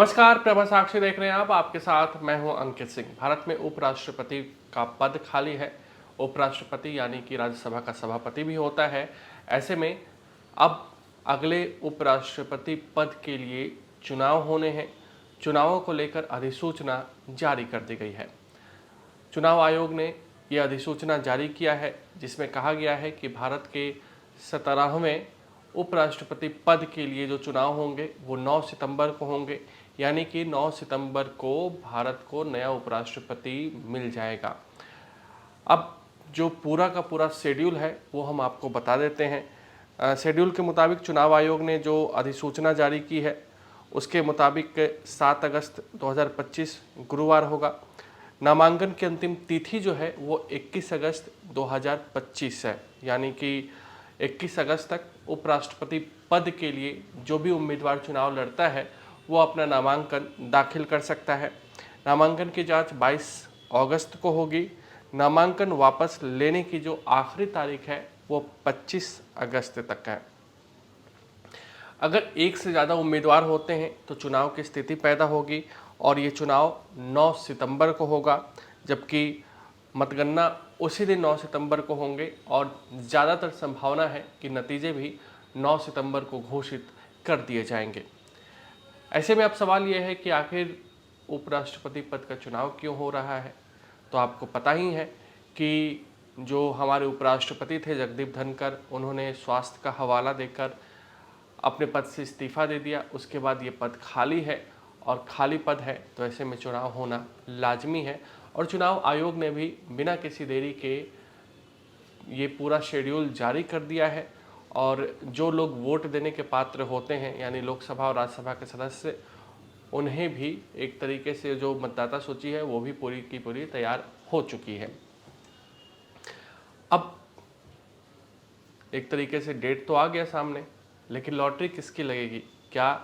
नमस्कार, प्रभा साक्षी देख रहे हैं आप। आपके साथ मैं हूं अंकित सिंह। भारत में उपराष्ट्रपति का पद खाली है। उपराष्ट्रपति यानी कि राज्यसभा का सभापति भी होता है। ऐसे में अब अगले उपराष्ट्रपति पद के लिए चुनाव होने हैं। चुनावों को लेकर अधिसूचना जारी कर दी गई है। चुनाव आयोग ने यह अधिसूचना जारी किया है, जिसमें कहा गया है कि भारत के 17वें उपराष्ट्रपति पद के लिए जो चुनाव होंगे वो 9 सितंबर को होंगे। यानी कि 9 सितंबर को भारत को नया उपराष्ट्रपति मिल जाएगा। अब जो पूरा का पूरा शेड्यूल है वो हम आपको बता देते हैं। शेड्यूल के मुताबिक चुनाव आयोग ने जो अधिसूचना जारी की है उसके मुताबिक 7 अगस्त 2025 गुरुवार होगा। नामांकन की अंतिम तिथि जो है वो 21 अगस्त 2025 है। यानी कि 21 अगस्त तक उपराष्ट्रपति पद के लिए जो भी उम्मीदवार चुनाव लड़ता है वो अपना नामांकन दाखिल कर सकता है। नामांकन की जांच 22 अगस्त को होगी। नामांकन वापस लेने की जो आखिरी तारीख है वो 25 अगस्त तक है। अगर एक से ज़्यादा उम्मीदवार होते हैं तो चुनाव की स्थिति पैदा होगी और ये चुनाव 9 सितंबर को होगा, जबकि मतगणना उसी दिन 9 सितंबर को होंगे और ज़्यादातर संभावना है कि नतीजे भी 9 सितंबर को घोषित कर दिए जाएंगे। ऐसे में अब सवाल ये है कि आखिर उपराष्ट्रपति पद का चुनाव क्यों हो रहा है। तो आपको पता ही है कि जो हमारे उपराष्ट्रपति थे जगदीप धनखड़, उन्होंने स्वास्थ्य का हवाला देकर अपने पद से इस्तीफा दे दिया। उसके बाद ये पद खाली है और खाली पद है तो ऐसे में चुनाव होना लाजमी है। और चुनाव आयोग ने भी बिना किसी देरी के ये पूरा शेड्यूल जारी कर दिया है और जो लोग वोट देने के पात्र होते हैं यानी लोकसभा और राज्यसभा के सदस्य, उन्हें भी एक तरीके से जो मतदाता सूची है वो भी पूरी की पूरी तैयार हो चुकी है। अब एक तरीके से डेट तो आ गया सामने, लेकिन लॉटरी किसकी लगेगी? क्या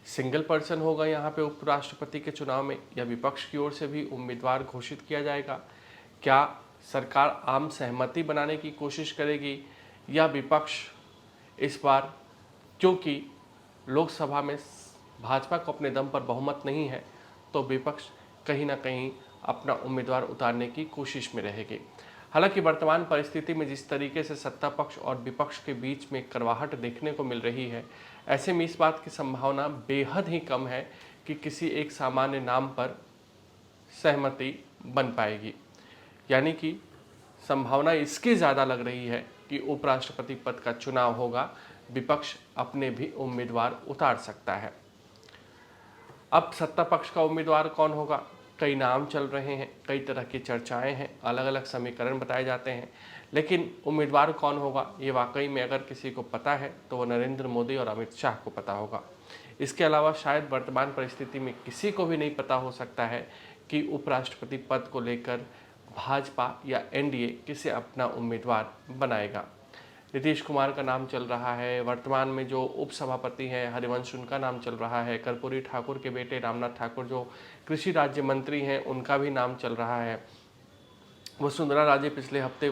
सिंगल पर्सन होगा यहाँ पे उपराष्ट्रपति के चुनाव में, या विपक्ष की ओर से भी उम्मीदवार घोषित किया जाएगा? क्या सरकार आम सहमति बनाने की कोशिश करेगी, या विपक्ष इस बार, क्योंकि लोकसभा में भाजपा को अपने दम पर बहुमत नहीं है, तो विपक्ष कहीं ना कहीं अपना उम्मीदवार उतारने की कोशिश में रहेगी। हालांकि वर्तमान परिस्थिति में जिस तरीके से सत्ता पक्ष और विपक्ष के बीच में करवाहट देखने को मिल रही है, ऐसे में इस बात की संभावना बेहद ही कम है कि किसी एक सामान्य नाम पर सहमति बन पाएगी। यानी कि संभावना इसकी ज़्यादा लग रही है कि उपराष्ट्रपति पद का चुनाव होगा, विपक्ष अपने भी उम्मीदवार उतार सकता है। अब सत्ता पक्ष का उम्मीदवार कौन होगा? कई नाम चल रहे हैं, कई तरह की चर्चाएं हैं, अलग अलग समीकरण बताए जाते हैं, लेकिन उम्मीदवार कौन होगा ये वाकई में अगर किसी को पता है तो वो नरेंद्र मोदी और अमित शाह को पता होगा। इसके अलावा शायद वर्तमान परिस्थिति में किसी को भी नहीं पता हो सकता है कि उपराष्ट्रपति पद को लेकर भाजपा या एनडीए किसे अपना उम्मीदवार बनाएगा। नीतीश कुमार का नाम चल रहा है, वर्तमान में जो उपसभापति हैं हरिवंश उनका नाम चल रहा है, कर्पूरी ठाकुर के बेटे रामनाथ ठाकुर जो कृषि राज्य मंत्री हैं उनका भी नाम चल रहा है। वसुंधरा राजे पिछले हफ्ते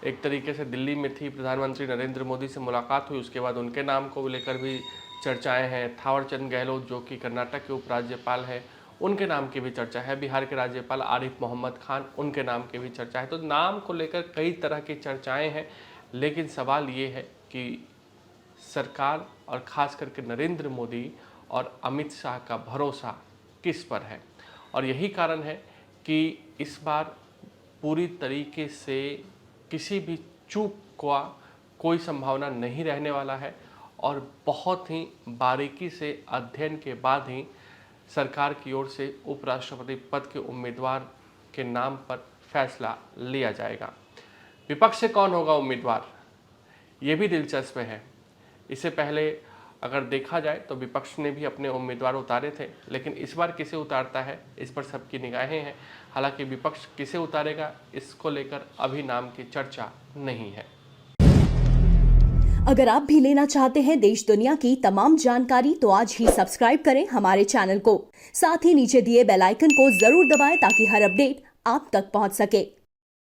एक तरीके से दिल्ली में थी, प्रधानमंत्री नरेंद्र मोदी से मुलाकात हुई, उसके बाद उनके नाम को लेकर भी चर्चाएँ हैं। थावरचंद गहलोत जो कि कर्नाटक के उपराज्यपाल हैं, उनके नाम की भी चर्चा है। बिहार के राज्यपाल आरिफ मोहम्मद खान, उनके नाम की भी चर्चा है। तो नाम को लेकर कई तरह की चर्चाएँ हैं, लेकिन सवाल ये है कि सरकार और ख़ास करके नरेंद्र मोदी और अमित शाह का भरोसा किस पर है। और यही कारण है कि इस बार पूरी तरीके से किसी भी चूक का कोई संभावना नहीं रहने वाला है और बहुत ही बारीकी से अध्ययन के बाद ही सरकार की ओर से उपराष्ट्रपति पद के उम्मीदवार के नाम पर फैसला लिया जाएगा। विपक्ष से कौन होगा उम्मीदवार, ये भी दिलचस्प है। इससे पहले अगर देखा जाए तो विपक्ष ने भी अपने उम्मीदवार उतारे थे, लेकिन इस बार किसे उतारता है इस पर सबकी निगाहें हैं। हालांकि विपक्ष किसे उतारेगा इसको लेकर अभी नाम की चर्चा नहीं है। अगर आप भी लेना चाहते हैं देश दुनिया की तमाम जानकारी तो आज ही सब्सक्राइब करें हमारे चैनल को। साथ ही नीचे दिए बेल आइकन को जरूर दबाएं ताकि हर अपडेट आप तक पहुंच सके।